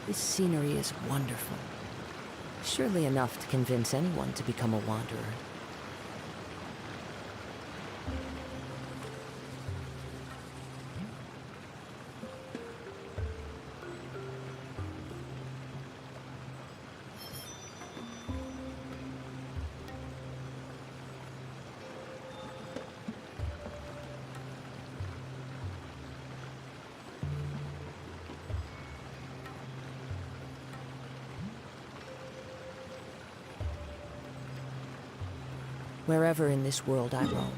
This scenery is wonderful. Surely enough to convince anyone to become a wanderer. Wherever in this world I roam.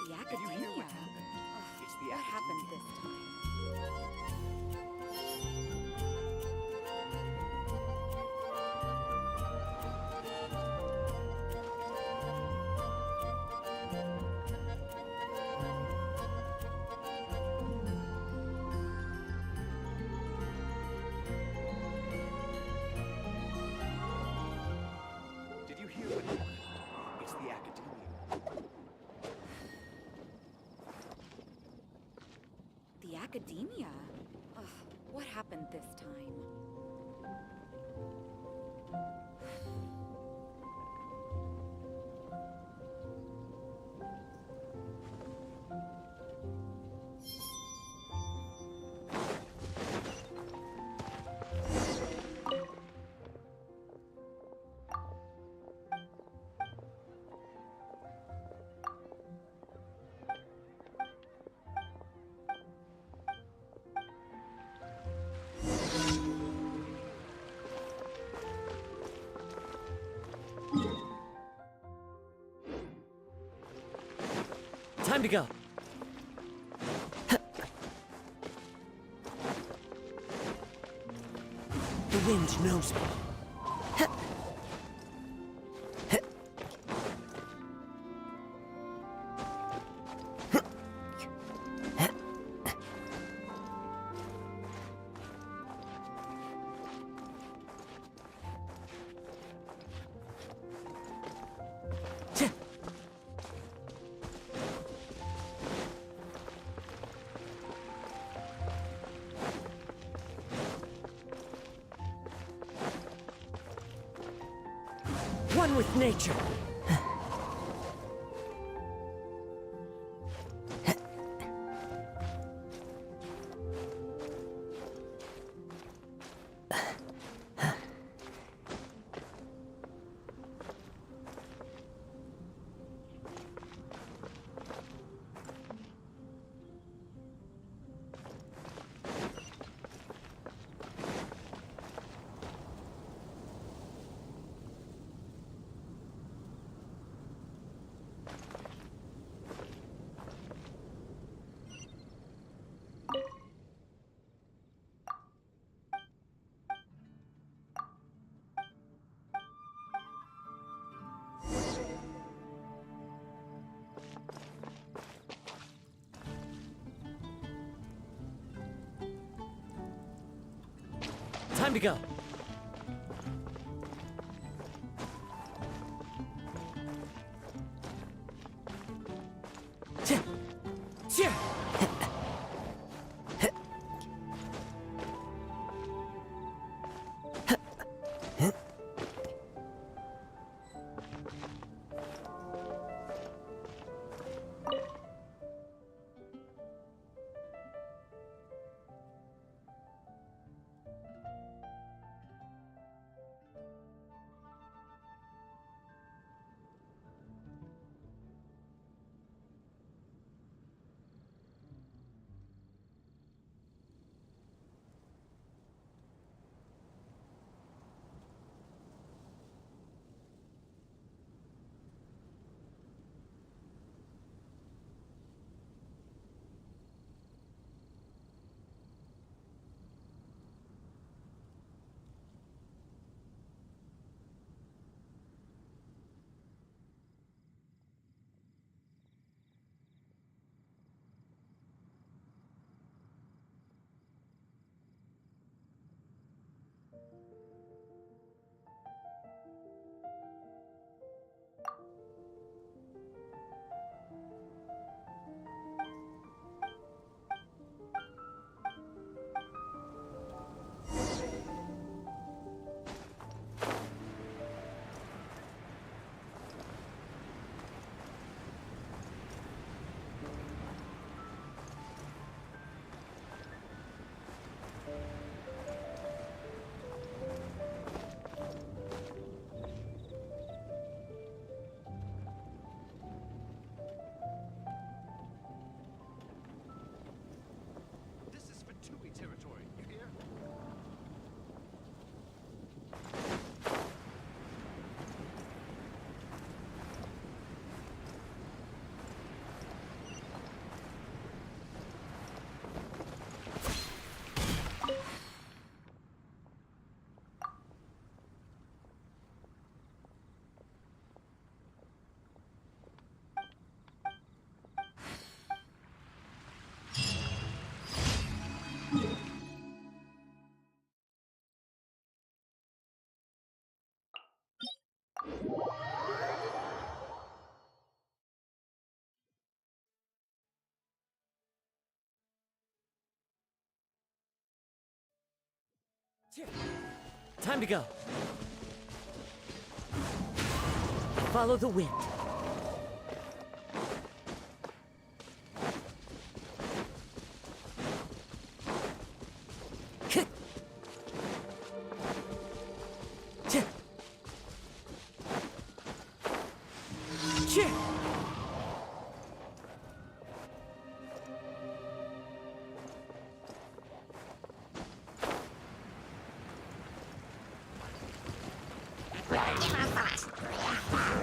The academia. Ugh, what happened this time? Did you hear what happened? It's the academia. The academia? Ugh, what happened this time? Time to go. The wind knows me. One with nature. Time to go. Time to go. Follow the wind.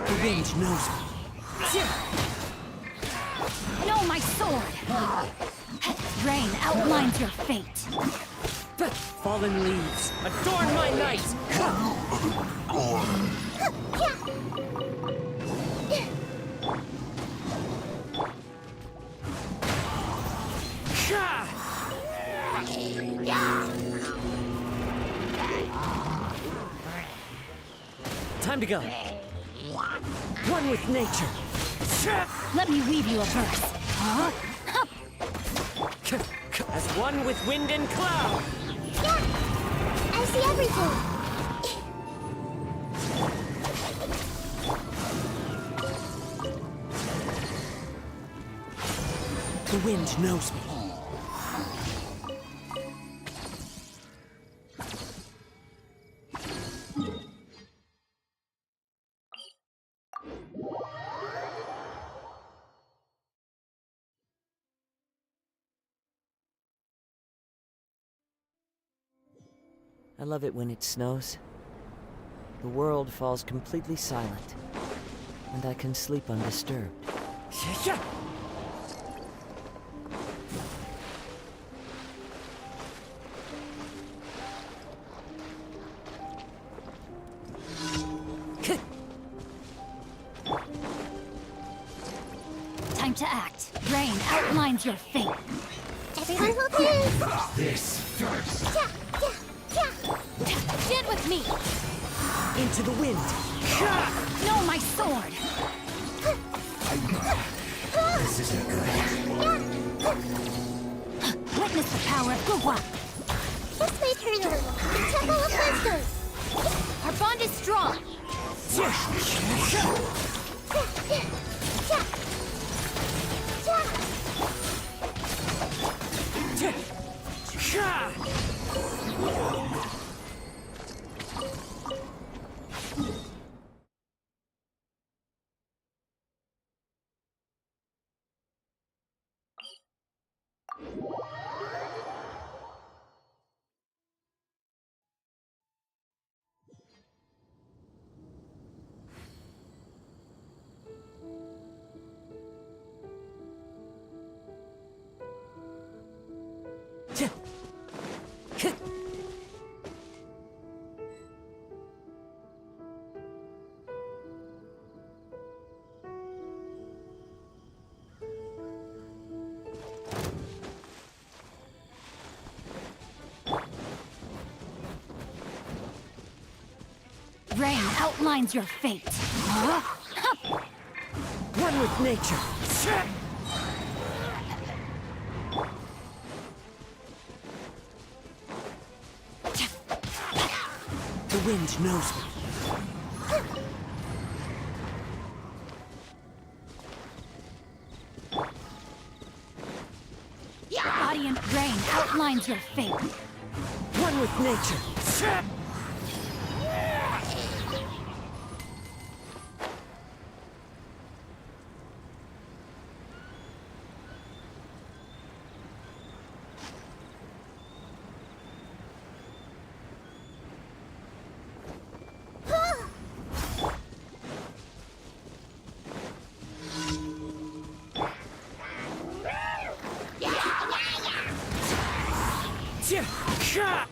The wind knows me. No, my sword! Rain outlines your fate. Fallen leaves, adorn my night! Time to go. One with nature. Let me weave you a verse. Huh? As one with wind and cloud. Yeah! I see everything! The wind knows me. I love it when it snows. The world falls completely silent, and I can sleep undisturbed. Time to act. Rain outlines your fate. Everyone hold hands! This first. Stand with me! Into the wind! No, my sword! This isn't good. Witness the power of Gugwa! Kiss my turtle! The Temple of Wisdom! Our bond is strong! Rain outlines your fate. Huh? One with nature! The wind knows me. Radiant rain outlines your fate. One with nature!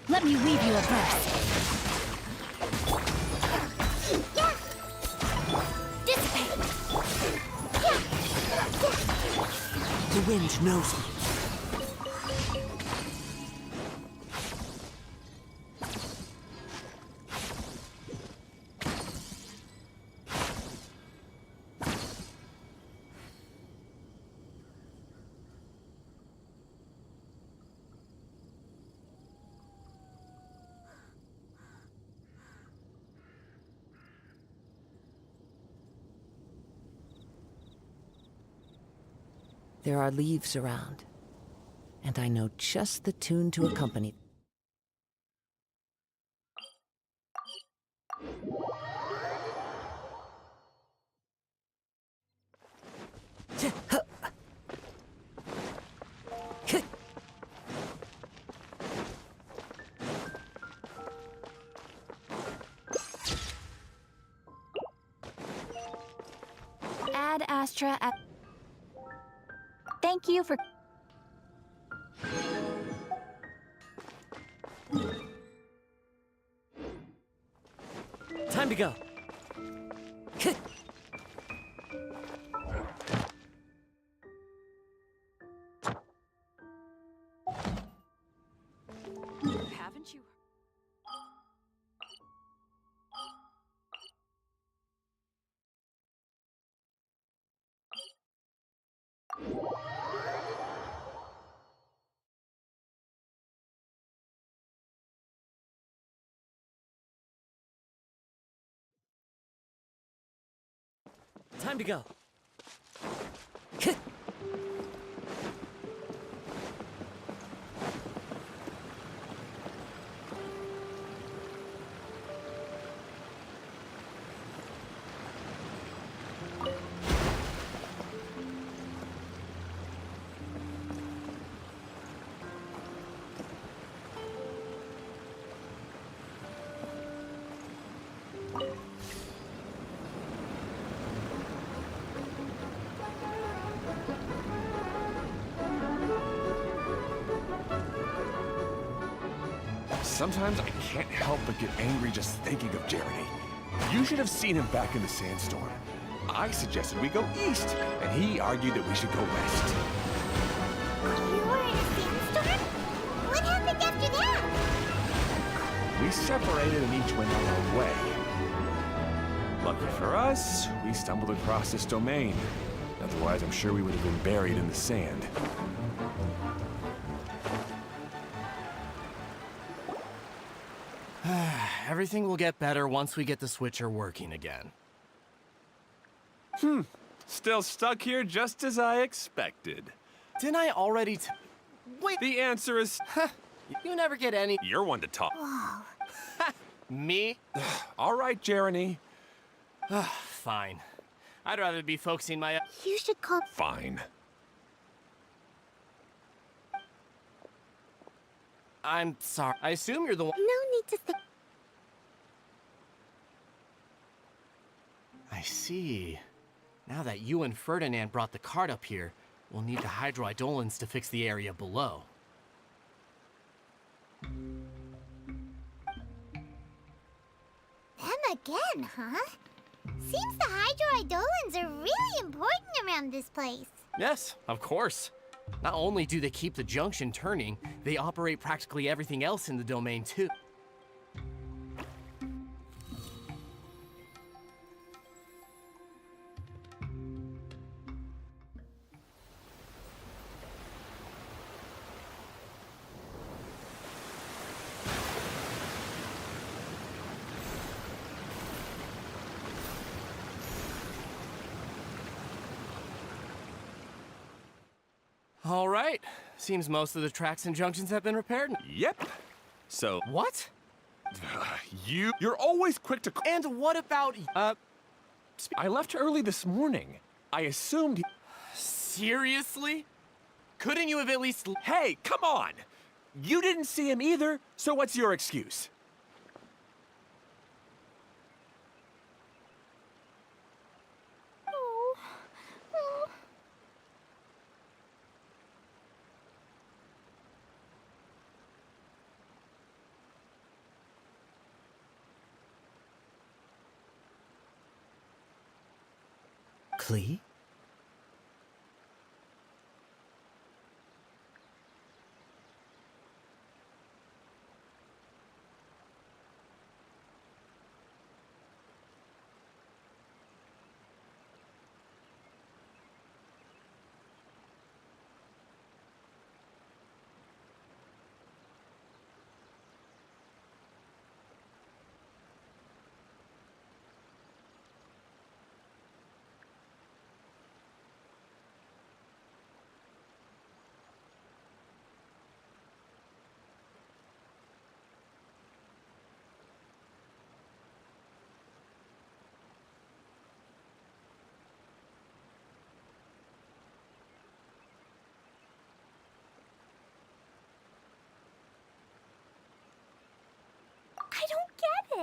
Let me weave you a verse. Dissipate! The wind knows me. There are leaves around, and I know just the tune to accompany. Ad Astra at... Thank you for... Time to go. Haven't you? Time to go. Sometimes I can't help but get angry just thinking of Jeremy. You should have seen him back in the sandstorm. I suggested we go east, and he argued that we should go west. You were in a sandstorm? What happened after that? We separated and each went our own way. Lucky for us, we stumbled across this domain. Otherwise, I'm sure we would have been buried in the sand. Everything will get better once we get the switcher working again. Still stuck here just as I expected. Didn't I already Wait, The answer is... you never get any... You're one to talk. Me? All right, Jeremy. Fine. I'd rather be focusing my... You should call... Fine. I'm sorry. I assume you're the one... No need to think. I see. Now that you and Ferdinand brought the cart up here, we'll need the hydroidolins to fix the area below. Them again, huh? Seems the hydroidolins are really important around this place. Yes, of course. Not only do they keep the junction turning, they operate practically everything else in the domain too. All right. Seems most of the tracks and junctions have been repaired. Yep. So, What? you're always quick to... And what about... I left early this morning. I assumed... Seriously? Couldn't you have at least... Hey, come on! You didn't see him either, so what's your excuse? Oh. Oh. Clee?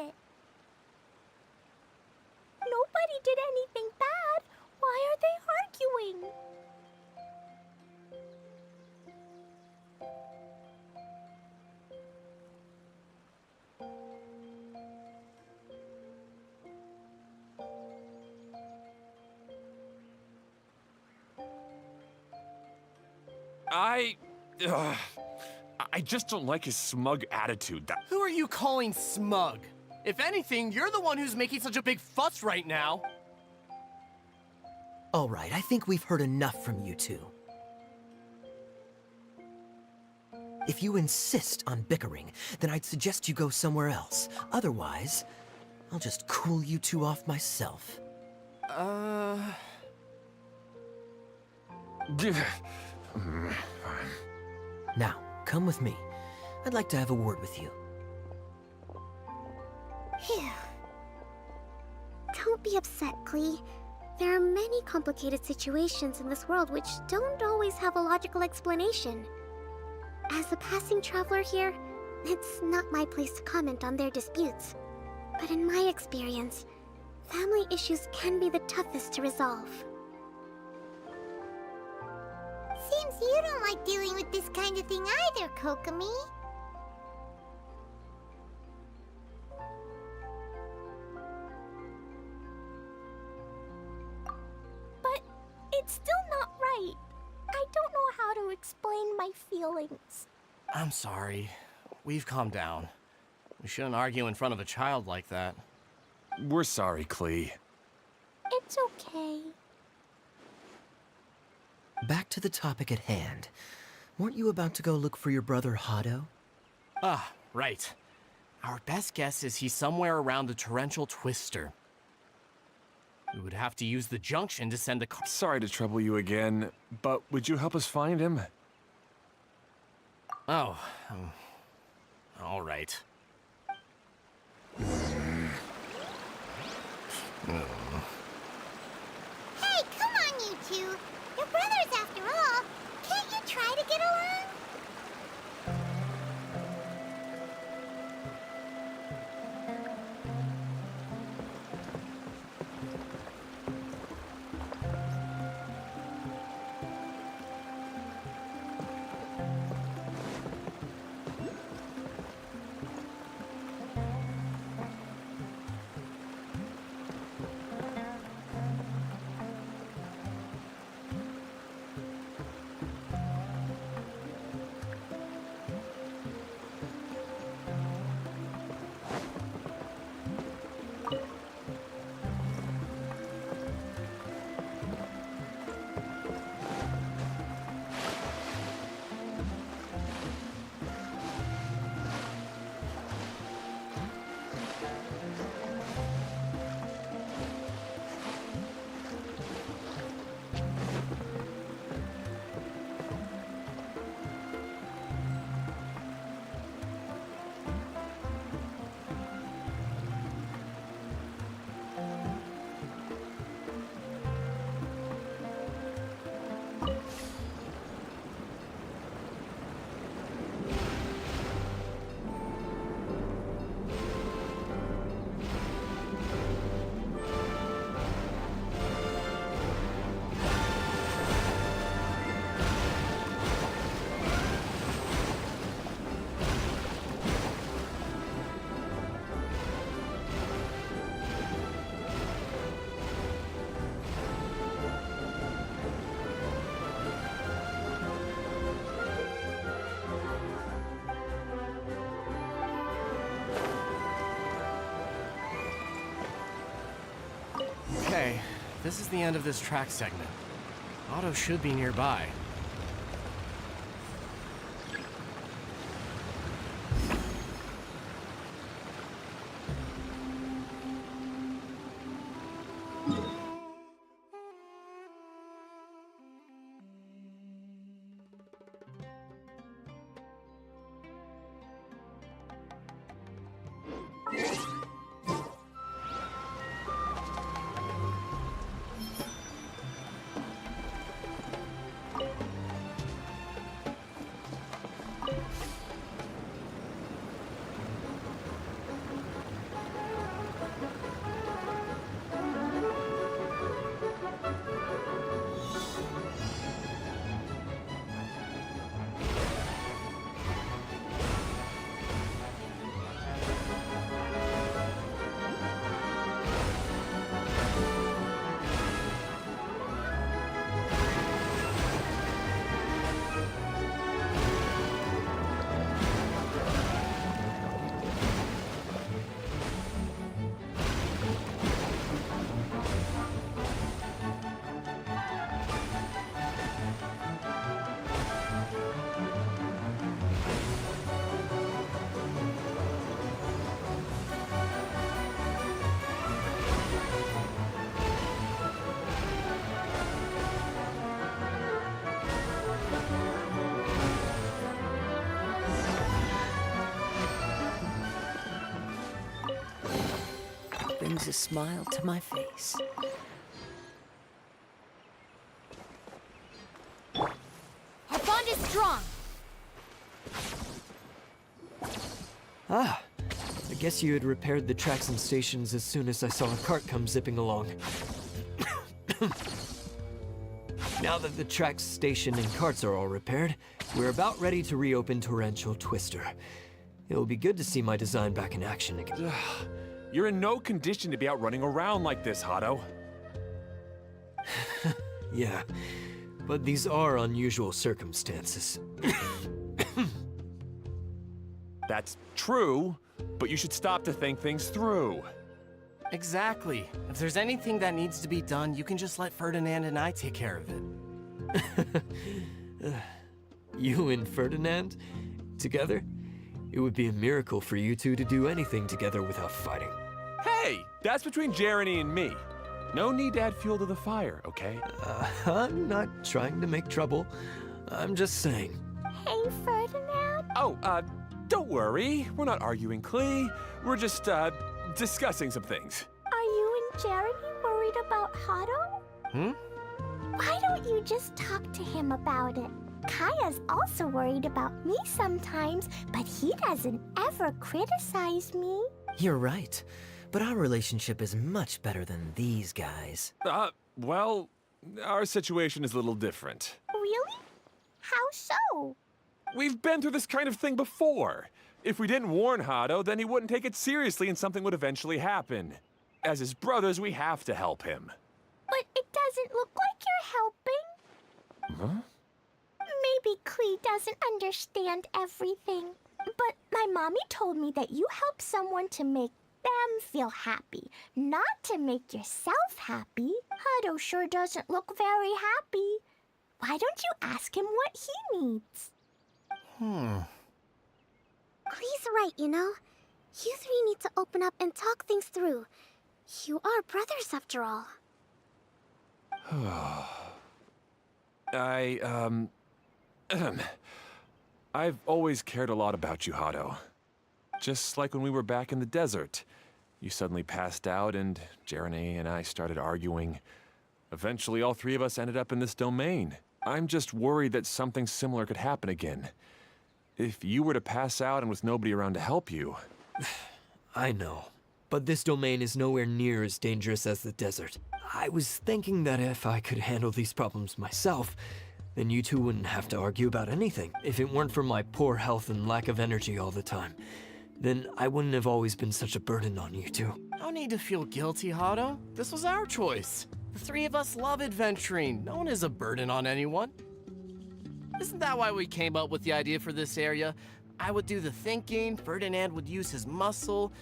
it? Nobody did anything bad. Why are they arguing? I just don't like his smug attitude. Who are you calling smug? If anything, you're the one who's making such a big fuss right now. All right, I think we've heard enough from you two. If you insist on bickering, then I'd suggest you go somewhere else. Otherwise, I'll just cool you two off myself. Fine. Now, come with me. I'd like to have a word with you. Phew. Don't be upset, Klee. There are many complicated situations in this world which don't always have a logical explanation. As a passing traveler here, it's not my place to comment on their disputes. But in my experience, family issues can be the toughest to resolve. Seems you don't like dealing with this kind of thing either, Kokomi. But it's still not right. I don't know how to explain my feelings. I'm sorry. We've calmed down. We shouldn't argue in front of a child like that. We're sorry, Klee. It's okay. Back to the topic at hand. Weren't you about to go look for your brother Hado? Ah, right. Our best guess is he's somewhere around the torrential twister. We would have to use the junction to send the car. Sorry to trouble you again, but would you help us find him? Oh, all right. Hey, come on, you two. You're brothers after all. Can't you try to get along? Okay, this is the end of this track segment. Otto should be nearby. brings a smile to my face. Our bond is strong. Ah, I guess you had repaired the tracks and stations as soon as I saw a cart come zipping along. Now that the tracks, station, and carts are all repaired, we're about ready to reopen Torrential Twister. It'll be good to see my design back in action again. You're in no condition to be out running around like this, Hado. Yeah, but these are unusual circumstances. That's true, but you should stop to think things through. Exactly. If there's anything that needs to be done, you can just let Ferdinand and I take care of it. You and Ferdinand? Together? It would be a miracle for you two to do anything together without fighting. Hey, that's between Jeremy and me. No need to add fuel to the fire, okay? I'm not trying to make trouble. I'm just saying. Hey, Ferdinand. Oh, don't worry. We're not arguing, Klee. We're just, discussing some things. Are you and Jeremy worried about Hado? Why don't you just talk to him about it? Kaya's also worried about me sometimes, but he doesn't ever criticize me. You're right. But our relationship is much better than these guys. Well, our situation is a little different. Really? How so? We've been through this kind of thing before. If we didn't warn Hado, then he wouldn't take it seriously and something would eventually happen. As his brothers, we have to help him. But it doesn't look like you're helping. Huh? Maybe Klee doesn't understand everything. But my mommy told me that you help someone to make them feel happy, not to make yourself happy. Hado sure doesn't look very happy. Why don't you ask him what he needs? Klee's right, you know. You three need to open up and talk things through. You are brothers after all. I've always cared a lot about you, Hado. Just like when we were back in the desert. You suddenly passed out and Jeremy and I started arguing. Eventually, all three of us ended up in this domain. I'm just worried that something similar could happen again. If you were to pass out and with nobody around to help you... I know, but this domain is nowhere near as dangerous as the desert. I was thinking that if I could handle these problems myself, then you two wouldn't have to argue about anything. If it weren't for my poor health and lack of energy all the time, then I wouldn't have always been such a burden on you two. No need to feel guilty, Hado. This was our choice. The three of us love adventuring. No one is a burden on anyone. Isn't that why we came up with the idea for this area? I would do the thinking, Ferdinand would use his muscle,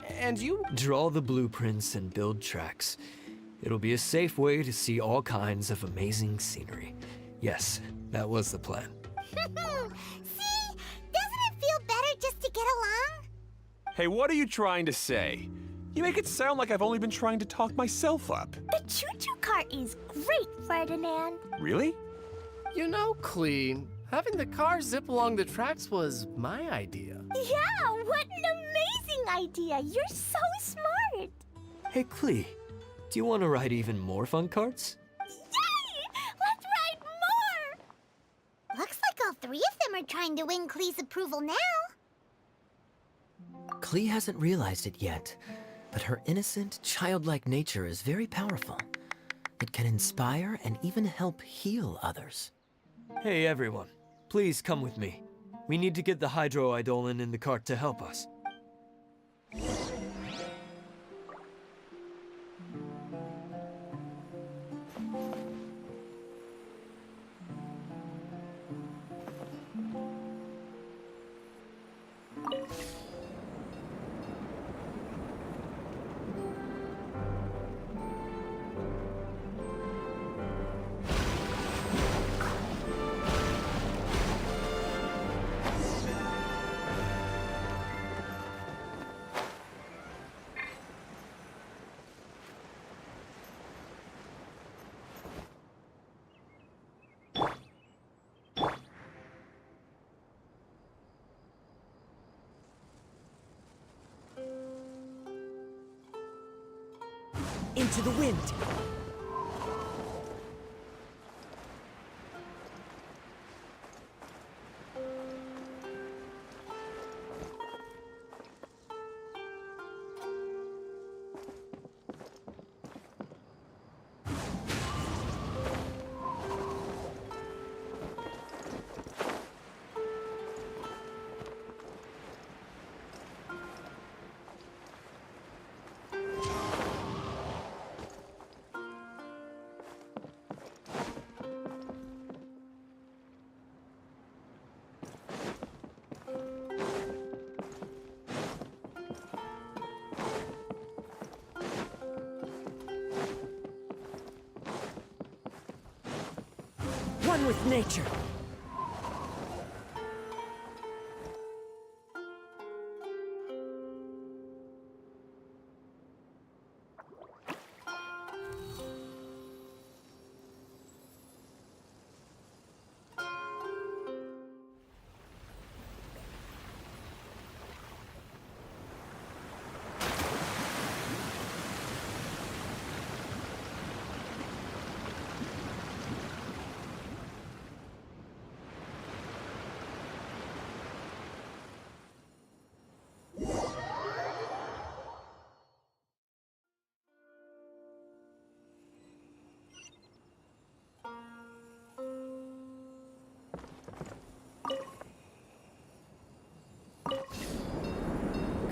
and you... Draw the blueprints and build tracks. It'll be a safe way to see all kinds of amazing scenery. Yes, that was the plan. See? Doesn't it feel better just to get along? Hey, what are you trying to say? You make it sound like I've only been trying to talk myself up. The choo-choo cart is great, Ferdinand. Really? You know, Klee, having the car zip along the tracks was my idea. Yeah, what an amazing idea. You're so smart. Hey, Klee, do you want to ride even more fun carts? Yay! Let's ride more! Looks like all three of them are trying to win Klee's approval now. Klee hasn't realized it yet, but her innocent, childlike nature is very powerful. It can inspire and even help heal others. Hey, everyone. Please come with me. We need to get the hydroidolin in the cart to help us. to the wind. One with nature.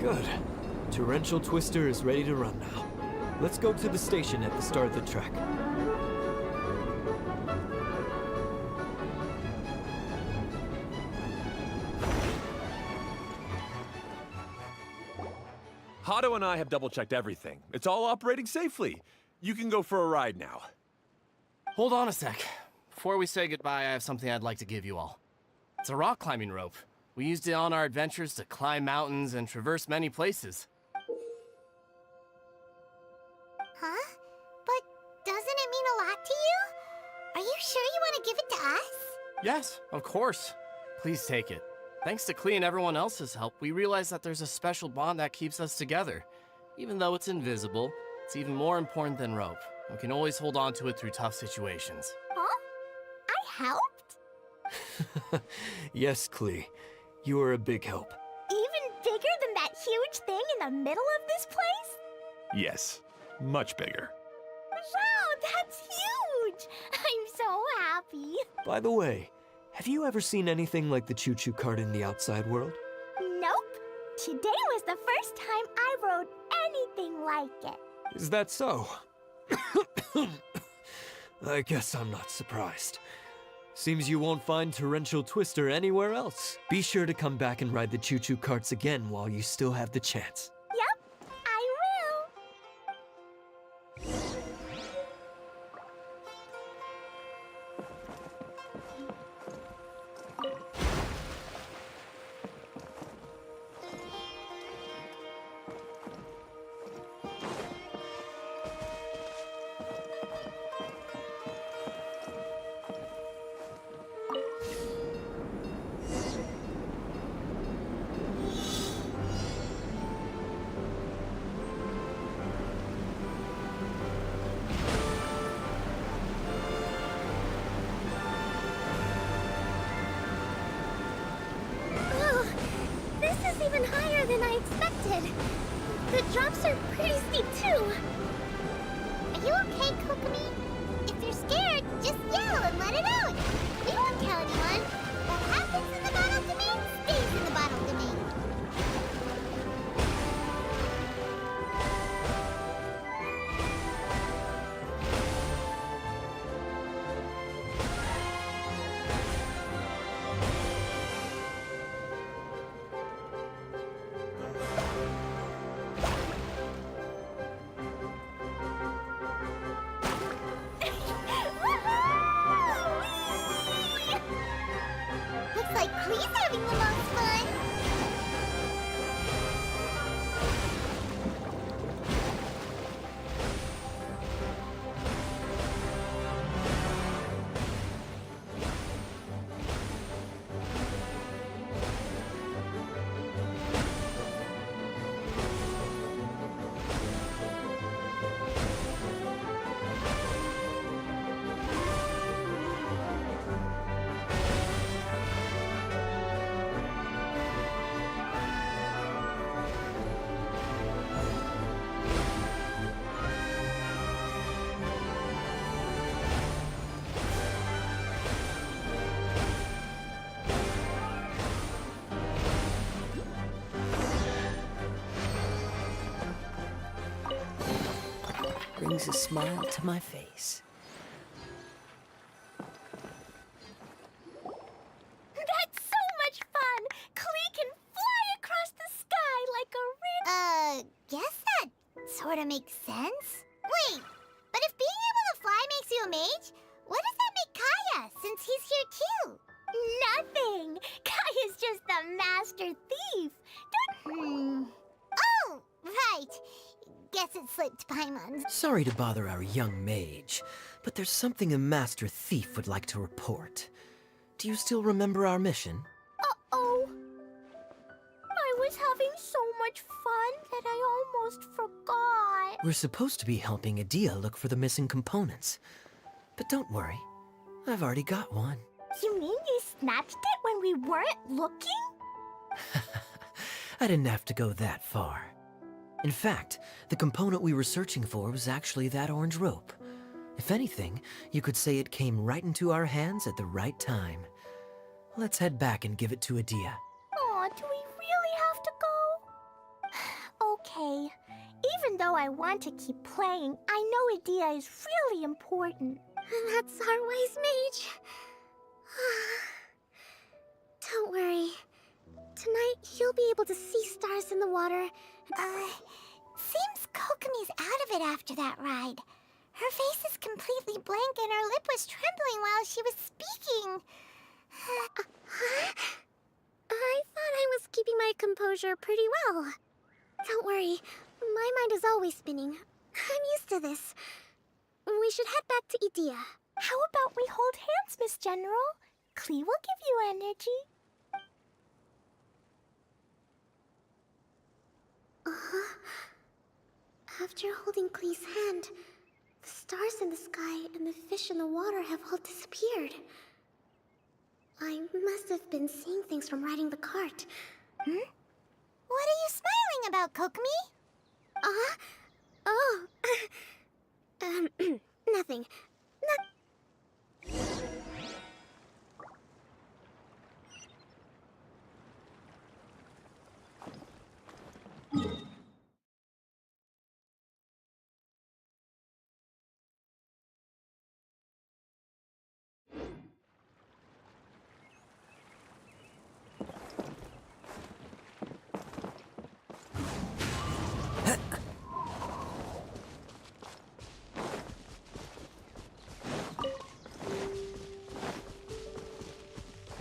Good. Torrential Twister is ready to run now. Let's go to the station at the start of the trek. Hado and I have double-checked everything. It's all operating safely. You can go for a ride now. Hold on a sec. Before we say goodbye, I have something I'd like to give you all. It's a rock climbing rope. We used it on our adventures to climb mountains and traverse many places. Huh? But doesn't it mean a lot to you? Are you sure you want to give it to us? Yes, of course. Please take it. Thanks to Klee and everyone else's help, we realized that there's a special bond that keeps us together. Even though it's invisible, it's even more important than rope. We can always hold on to it through tough situations. Huh? I helped? Yes, Klee. You are a big help. Even bigger than that huge thing in the middle of this place? Yes, much bigger. Wow, that's huge! I'm so happy. By the way, have you ever seen anything like the choo-choo cart in the outside world? Nope. Today was the first time I rode anything like it. Is that so? I guess I'm not surprised. Seems you won't find Torrential Twister anywhere else. Be sure to come back and ride the choo-choo carts again while you still have the chance. Yep, I will. Whoa, this is even higher than I expected. The drops are pretty steep too. Are you okay, Kokomi? If you're scared, just yell and let it out. We won't tell anyone. What happens in the bottle domain stays in the bottle domain. brings a smile to my face. That's so much fun! Klee can fly across the sky like a guess that sort of makes sense. Wait, but if being able to fly makes you a mage, what does that make Kaya, since he's here too? Nothing! Kaya's just the master thief! Oh, right. Guess it slipped Paimon. Sorry to bother our young mage, but there's something a master thief would like to report. Do you still remember our mission? Uh-oh. I was having so much fun that I almost forgot. We're supposed to be helping Adia look for the missing components. But don't worry, I've already got one. You mean you snatched it when we weren't looking? I didn't have to go that far. In fact, the component we were searching for was actually that orange rope. If anything, you could say it came right into our hands at the right time. Let's head back and give it to Adia. Aw, do we really have to go? Okay. Even though I want to keep playing, I know Adia is really important. That's our wise mage. Don't worry. Tonight, you'll be able to see stars in the water. Seems Kokomi's out of it after that ride. Her face is completely blank and her lip was trembling while she was speaking. I thought I was keeping my composure pretty well. Don't worry, my mind is always spinning. I'm used to this. We should head back to Idia. How about we hold hands, Miss General? Klee will give you energy. After holding Klee's hand, the stars in the sky and the fish in the water have all disappeared. I must have been seeing things from riding the cart. What are you smiling about, Kokomi? Nothing.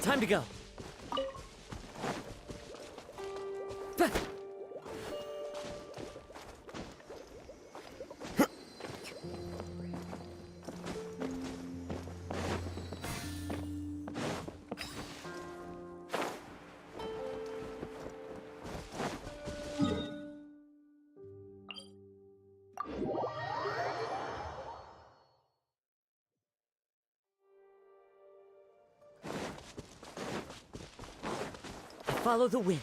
Time to go. Follow the wind.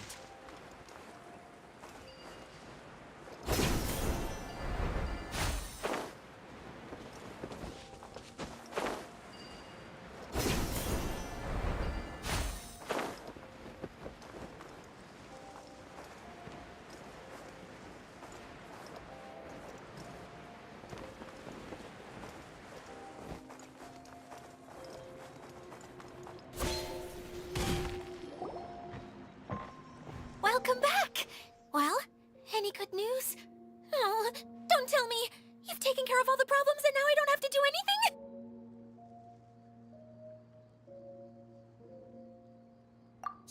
Welcome back! Well, any good news? Oh, don't tell me! You've taken care of all the problems and now I don't have to do anything?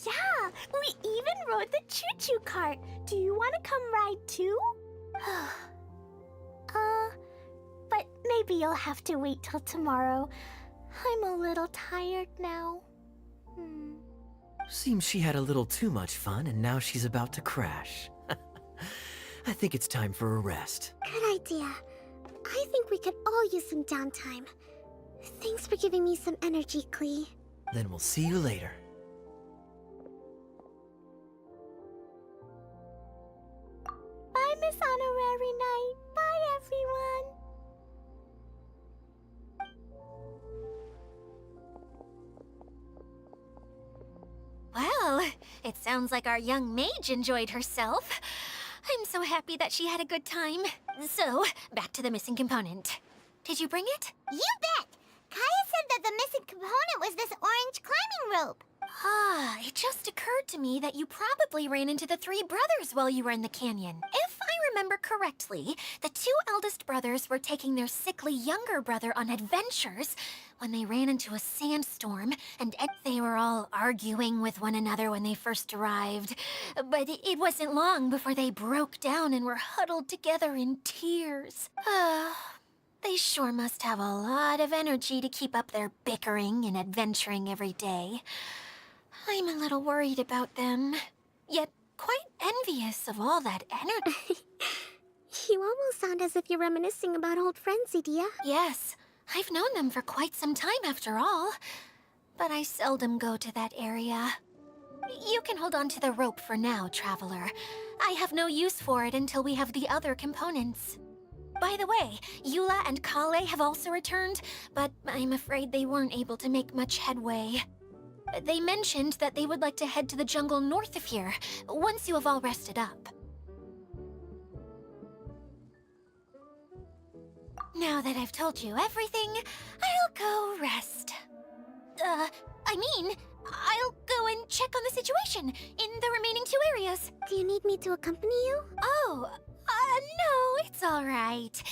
Yeah, we even rode the choo-choo cart. Do you want to come ride too? But maybe you'll have to wait till tomorrow. I'm a little tired now. Seems she had a little too much fun and now she's about to crash. I think it's time for a rest. Good idea. I think we could all use some downtime. Thanks for giving me some energy, Klee. Then we'll see you later. Bye, Miss Honorary Knight. Bye, everyone. Well, it sounds like our young mage enjoyed herself. I'm so happy that she had a good time. So, back to the missing component. Did you bring it? You bet! Kaya said that the missing component was this orange climbing rope. Ah, it just occurred to me that you probably ran into the three brothers while you were in the canyon. If I remember correctly, the two eldest brothers were taking their sickly younger brother on adventures when they ran into a sandstorm, and they were all arguing with one another when they first arrived. But it wasn't long before they broke down and were huddled together in tears. They sure must have a lot of energy to keep up their bickering and adventuring every day. I'm a little worried about them, yet quite envious of all that energy. You almost sound as if you're reminiscing about old friends, Idia. Yes, I've known them for quite some time after all, but I seldom go to that area. You can hold on to the rope for now, Traveler. I have no use for it until we have the other components. By the way, Eula and Kale have also returned, but I'm afraid they weren't able to make much headway. They mentioned that they would like to head to the jungle north of here, once you have all rested up. Now that I've told you everything, I'll go rest. I'll go and check on the situation in the remaining two areas. Do you need me to accompany you? Oh, no, it's all right.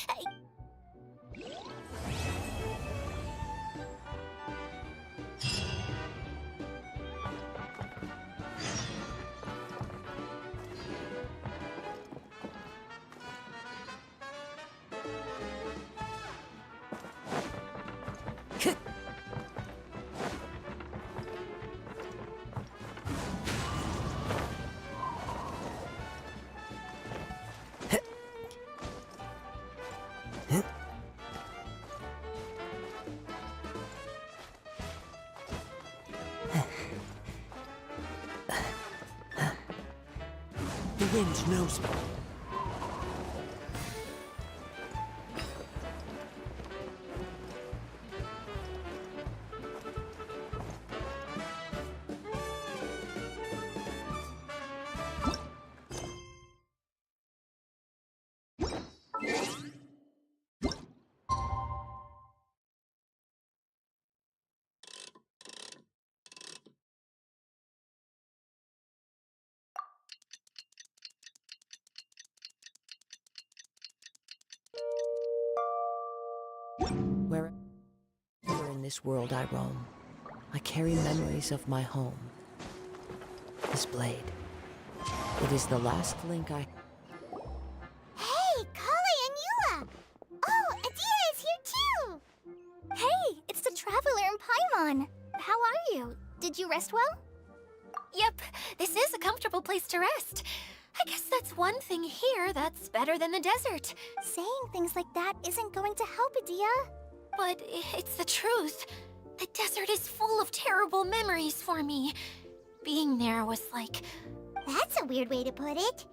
The wind knows me. Wherever in this world I roam, I carry memories of my home. This blade. It is the last link I... Hey, Kale and Eula! Oh, Adia is here too! Hey, it's the Traveler and Paimon. How are you? Did you rest well? Yep, this is a comfortable place to rest. I guess that's one thing here that's better than the desert. Saying things like that isn't going to help, Adia. But it's the truth. The desert is full of terrible memories for me. Being there was like... That's a weird way to put it.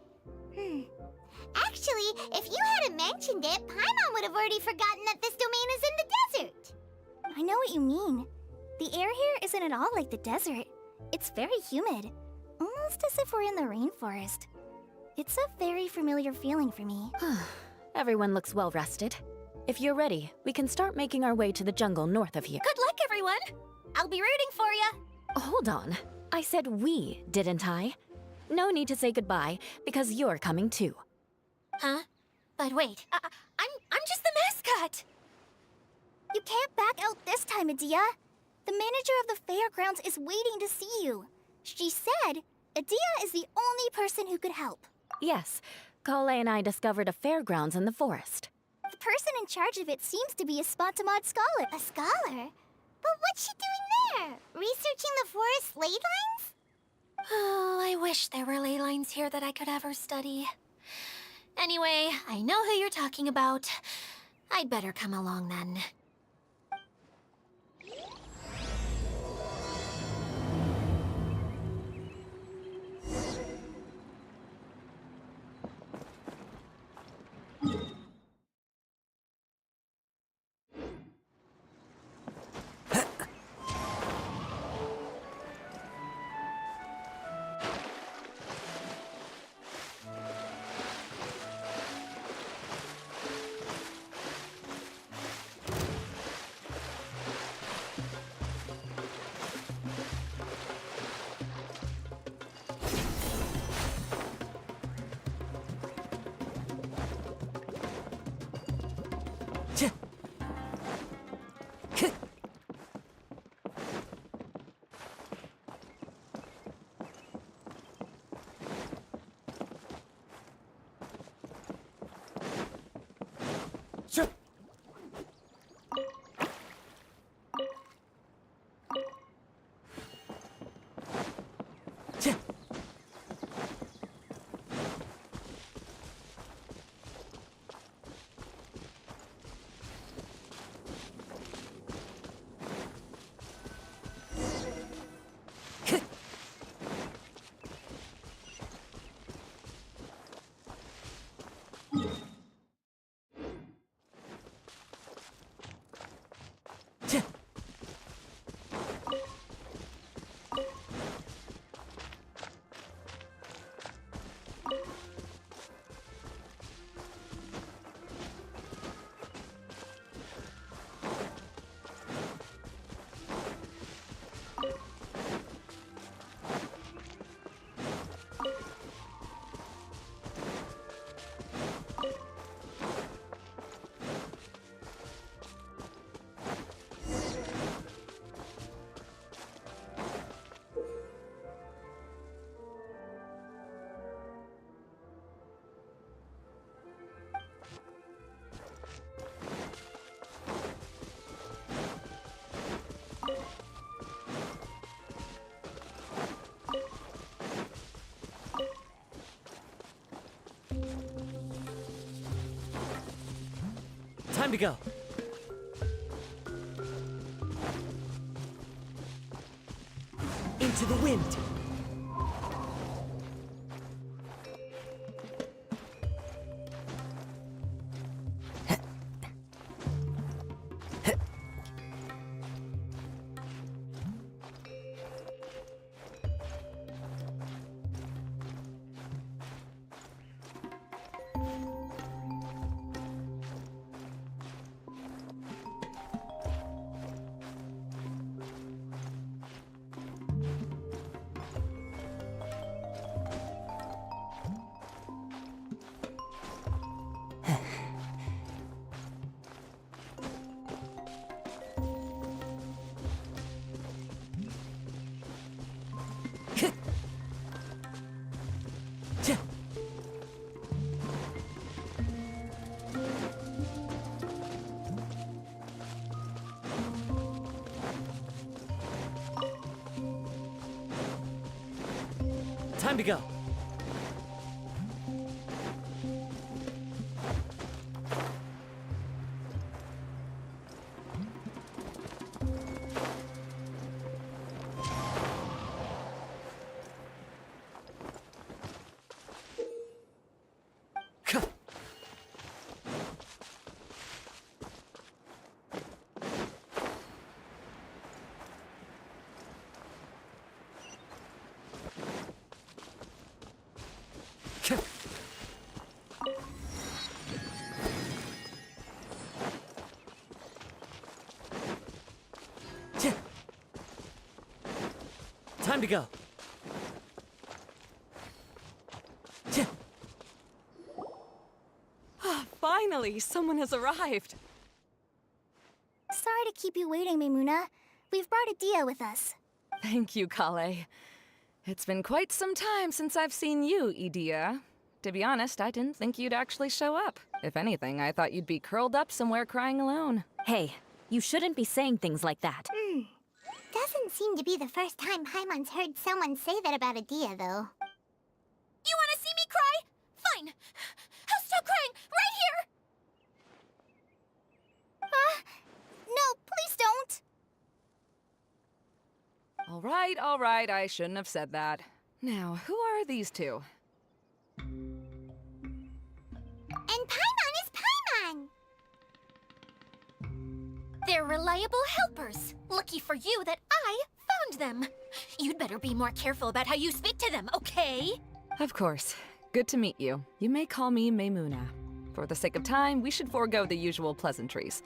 Actually, if you hadn't mentioned it, Paimon would have already forgotten that this domain is in the desert. I know what you mean. The air here isn't at all like the desert. It's very humid. Almost as if we're in the rainforest. It's a very familiar feeling for me. Everyone looks well rested. If you're ready, we can start making our way to the jungle north of here. Good luck, everyone! I'll be rooting for you! Hold on. I said we, didn't I? No need to say goodbye, because you're coming too. Huh? But wait, I'm just the mascot! You can't back out this time, Adia. The manager of the fairgrounds is waiting to see you. She said Adia is the only person who could help. Yes, Kale and I discovered a fairgrounds in the forest. The person in charge of it seems to be a Spontamod scholar. A scholar? But what's she doing there? Researching the forest ley lines? Oh, I wish there were ley lines here that I could ever study. Anyway, I know who you're talking about. I'd better come along then. Time to go. Into the wind. Time to go. Time to go. Finally, someone has arrived. Sorry to keep you waiting, Maimuna. We've brought Adia with us. Thank you, Kale. It's been quite some time since I've seen you, Idia. To be honest, I didn't think you'd actually show up. If anything, I thought you'd be curled up somewhere crying alone. Hey, you shouldn't be saying things like that. Doesn't seem to be the first time Paimon's heard someone say that about Adia, though. You want to see me cry? Fine. I'll stop crying right here! No, please don't. All right, I shouldn't have said that. Now, who are these two? And Paimon is Paimon! They're reliable helpers. Lucky for you that I found them. You'd better be more careful about how you speak to them, okay? Of course. Good to meet you. You may call me Maimuna. For the sake of time, we should forego the usual pleasantries.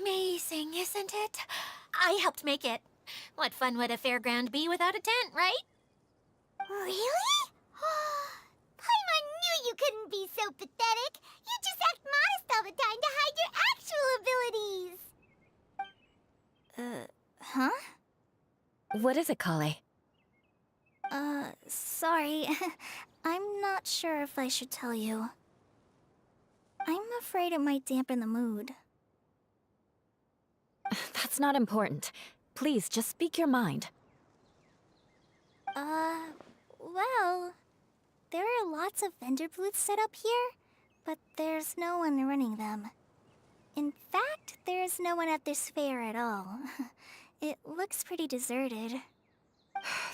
Amazing, isn't it? I helped make it. What fun would a fairground be without a tent, right? Really? Paimon knew you couldn't be so pathetic. You just act modest all the time to hide your actual abilities. Huh? What is it, Kale? Sorry. I'm not sure if I should tell you. I'm afraid it might dampen the mood. That's not important. Please, just speak your mind. Well, there are lots of vendor booths set up here, but there's no one running them. In fact, there's no one at this fair at all. It looks pretty deserted.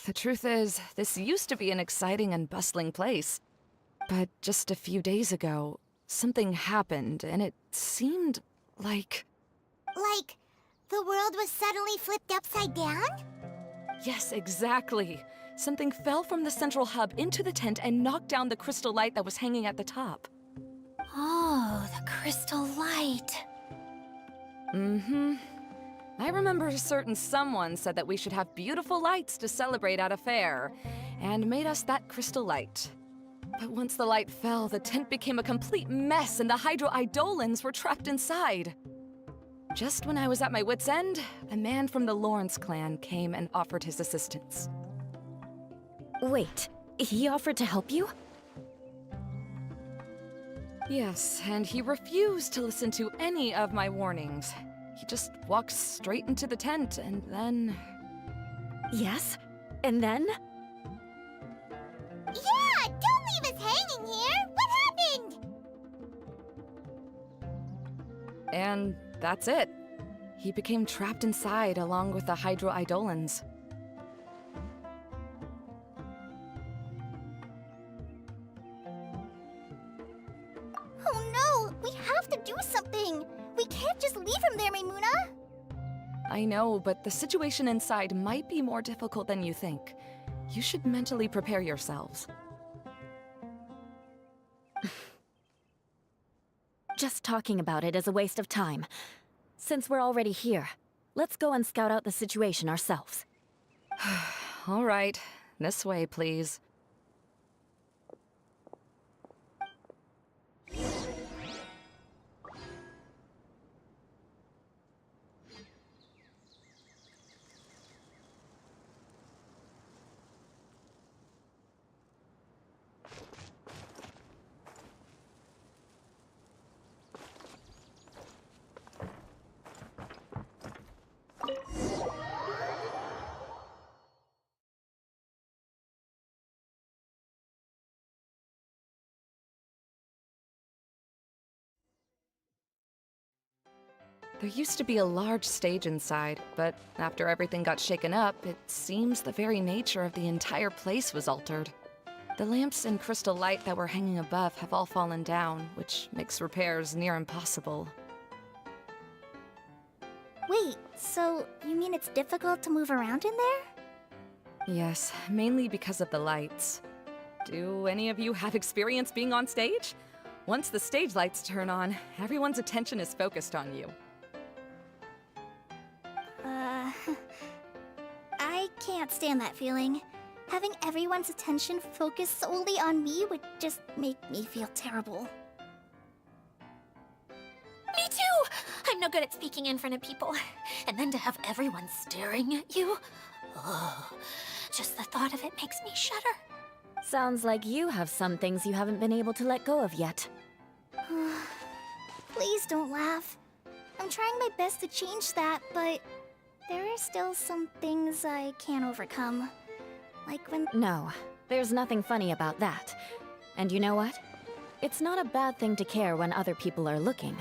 The truth is, this used to be an exciting and bustling place. But just a few days ago, something happened, and it seemed like... Like, the world was suddenly flipped upside down? Yes, exactly. Something fell from the central hub into the tent and knocked down the crystal light that was hanging at the top. Oh, the crystal light. Mm-hmm. I remember a certain someone said that we should have beautiful lights to celebrate at a fair, and made us that crystal light. But once the light fell, the tent became a complete mess and the Hydro-Eidolons were trapped inside. Just when I was at my wit's end, a man from the Lawrence clan came and offered his assistance. Wait, he offered to help you? Yes, and he refused to listen to any of my warnings. He just walked straight into the tent, and then... Yes? And then? Yeah! Don't leave us hanging here! What happened? And that's it. He became trapped inside along with the Hydro-Eidolons. Oh no! We have to do something! We can't just leave him there, Maimuna! I know, but the situation inside might be more difficult than you think. You should mentally prepare yourselves. Just talking about it is a waste of time. Since we're already here, let's go and scout out the situation ourselves. All right, this way, please. There used to be a large stage inside, but after everything got shaken up, it seems the very nature of the entire place was altered. The lamps and crystal light that were hanging above have all fallen down, which makes repairs near impossible. Wait, so you mean it's difficult to move around in there? Yes, mainly because of the lights. Do any of you have experience being on stage? Once the stage lights turn on, everyone's attention is focused on you. I can't stand that feeling. Having everyone's attention focused solely on me would just make me feel terrible. Me too! I'm no good at speaking in front of people. And then to have everyone staring at you. Oh, just the thought of it makes me shudder. Sounds like you have some things you haven't been able to let go of yet. Please don't laugh. I'm trying my best to change that, but there are still some things I can't overcome. Like when... No, there's nothing funny about that. And you know what? It's not a bad thing to care when other people are looking.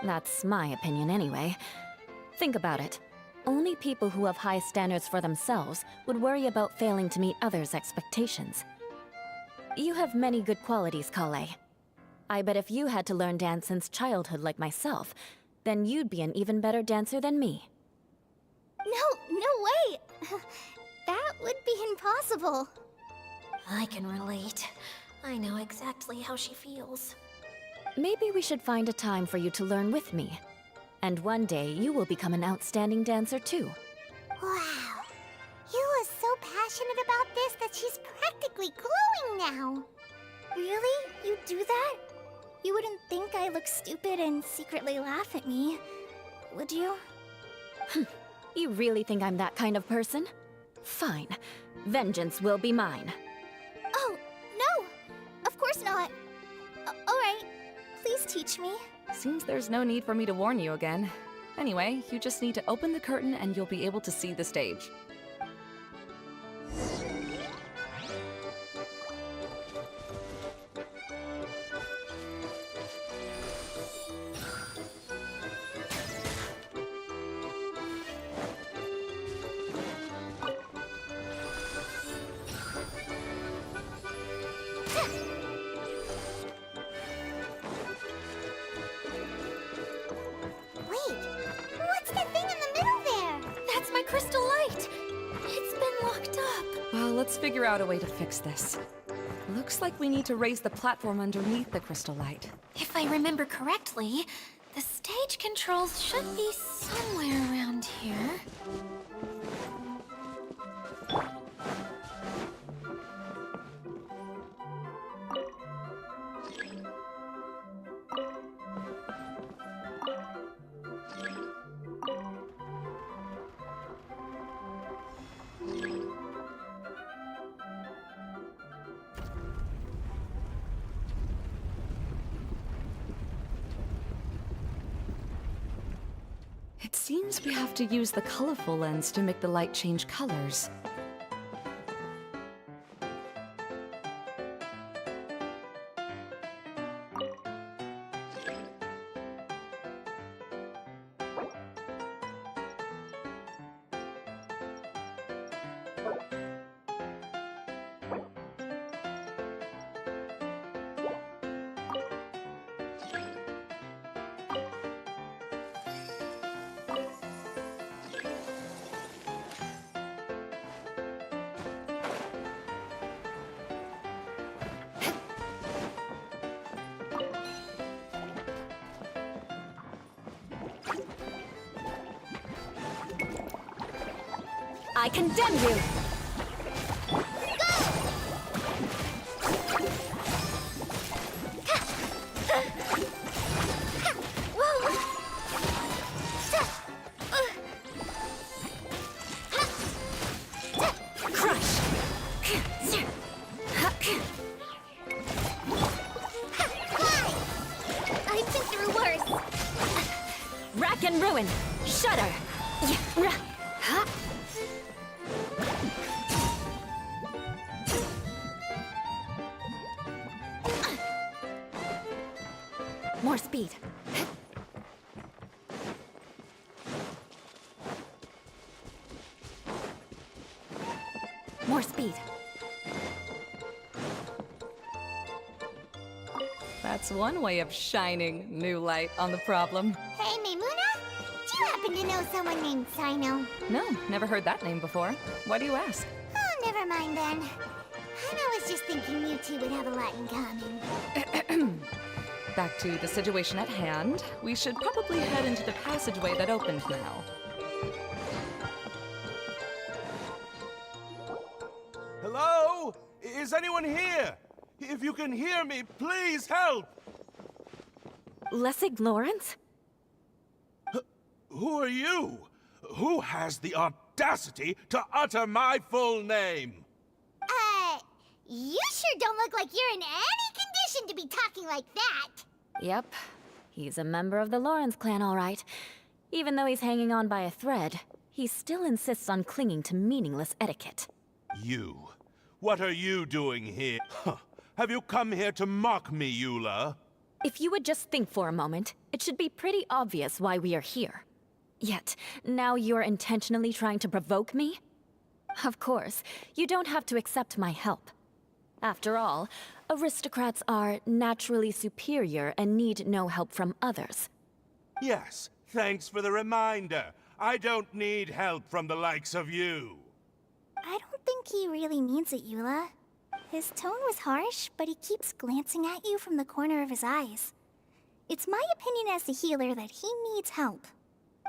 That's my opinion anyway. Think about it. Only people who have high standards for themselves would worry about failing to meet others' expectations. You have many good qualities, Kale. I bet if you had to learn dance since childhood like myself, then you'd be an even better dancer than me. No way! That would be impossible. I can relate. I know exactly how she feels. Maybe we should find a time for you to learn with me. And one day, you will become an outstanding dancer too. Wow. Yula's so passionate about this that she's practically glowing now. Really? You do that? You wouldn't think I look stupid and secretly laugh at me, would you? You really think I'm that kind of person? Fine. Vengeance will be mine. Oh, no! Of course not. Alright, please teach me. Seems there's no need for me to warn you again. Anyway, you just need to open the curtain and you'll be able to see the stage. Wait, what's that thing in the middle there? That's my crystal light! It's been locked up. Well, let's figure out a way to fix this. Looks like we need to raise the platform underneath the crystal light. If I remember correctly, the stage controls should be somewhere around here. It seems we have to use the colorful lens to make the light change colors. I condemn you! Crush! I've been through worse. Rack and ruin! Shudder! More speed. More speed. That's one way of shining new light on the problem. Hey, Maimuna? Do you happen to know someone named Sino? No, never heard that name before. Why do you ask? Oh, never mind then. I was just thinking you two would have a lot in common. Back to the situation at hand. We should probably head into the passageway that opened now. Hello? Is anyone here? If you can hear me, please help! Lessig Lawrence? Who are you? Who has the audacity to utter my full name? You sure don't look like you're in any condition to be talking like that. Yep. He's a member of the Lawrence clan, all right. Even though he's hanging on by a thread, he still insists on clinging to meaningless etiquette. You. What are you doing here? Huh. Have you come here to mock me, Eula? If you would just think for a moment, it should be pretty obvious why we are here. Yet, now you're intentionally trying to provoke me? Of course, you don't have to accept my help. After all, aristocrats are naturally superior and need no help from others. Yes, thanks for the reminder. I don't need help from the likes of you. I don't think he really means it, Eula. His tone was harsh, but he keeps glancing at you from the corner of his eyes. It's my opinion as a healer that he needs help.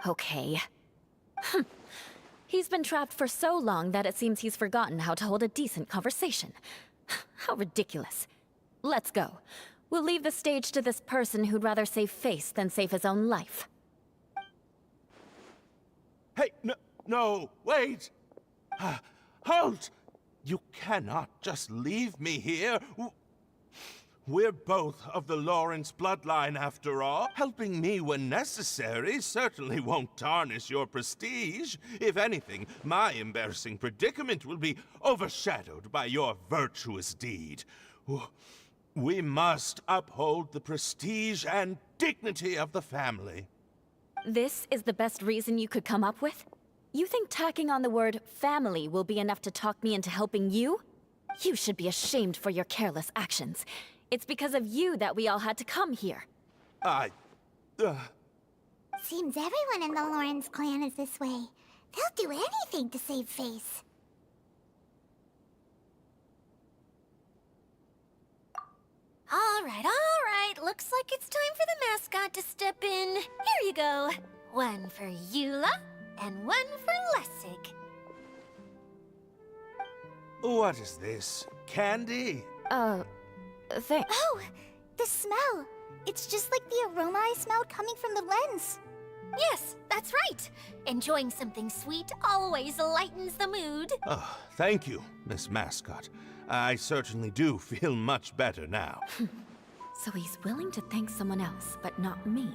Okay. He's been trapped for so long that it seems he's forgotten how to hold a decent conversation. How ridiculous. Let's go. We'll leave the stage to this person who'd rather save face than save his own life. Hey, no, wait! Halt! You cannot just leave me here. We're both of the Lawrence bloodline, after all. Helping me when necessary certainly won't tarnish your prestige. If anything, my embarrassing predicament will be overshadowed by your virtuous deed. We must uphold the prestige and dignity of the family. This is the best reason you could come up with? You think tacking on the word family will be enough to talk me into helping you? You should be ashamed for your careless actions. It's because of you that we all had to come here. Seems everyone in the Lawrence clan is this way. They'll do anything to save face. All right. Looks like it's time for the mascot to step in. Here you go. One for Eula, and one for Lessig. What is this? Candy? Thanks. Oh, the smell. It's just like the aroma I smelled coming from the lens. Yes, that's right. Enjoying something sweet always lightens the mood. Oh, thank you, Miss Mascot. I certainly do feel much better now. So he's willing to thank someone else, but not me.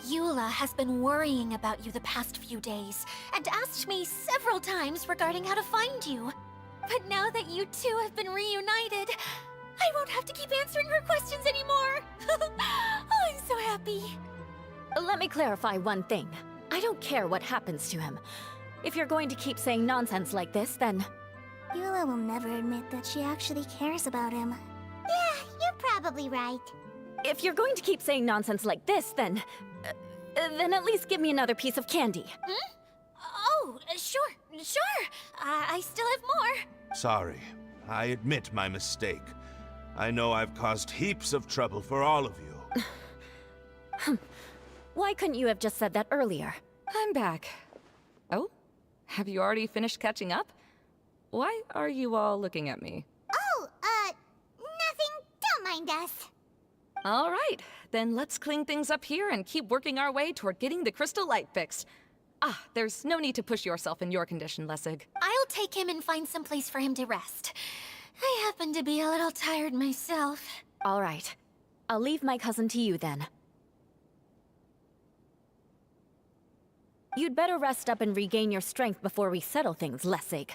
Eula has been worrying about you the past few days, and asked me several times regarding how to find you. But now that you two have been reunited, I won't have to keep answering her questions anymore. Oh, I'm so happy. Let me clarify one thing. I don't care what happens to him. If you're going to keep saying nonsense like this, then... Eula will never admit that she actually cares about him. Yeah, you're probably right. If you're going to keep saying nonsense like this, then at least give me another piece of candy. Oh, sure. I still have more. Sorry. I admit my mistake. I know I've caused heaps of trouble for all of you. Why couldn't you have just said that earlier? I'm back. Oh? Have you already finished catching up? Why are you all looking at me? Oh, nothing. Don't mind us. All right, then let's clean things up here and keep working our way toward getting the crystal light fixed. There's no need to push yourself in your condition, Lessig. I'll take him and find some place for him to rest. I happen to be a little tired myself. All right. I'll leave my cousin to you then. You'd better rest up and regain your strength before we settle things, Lessig.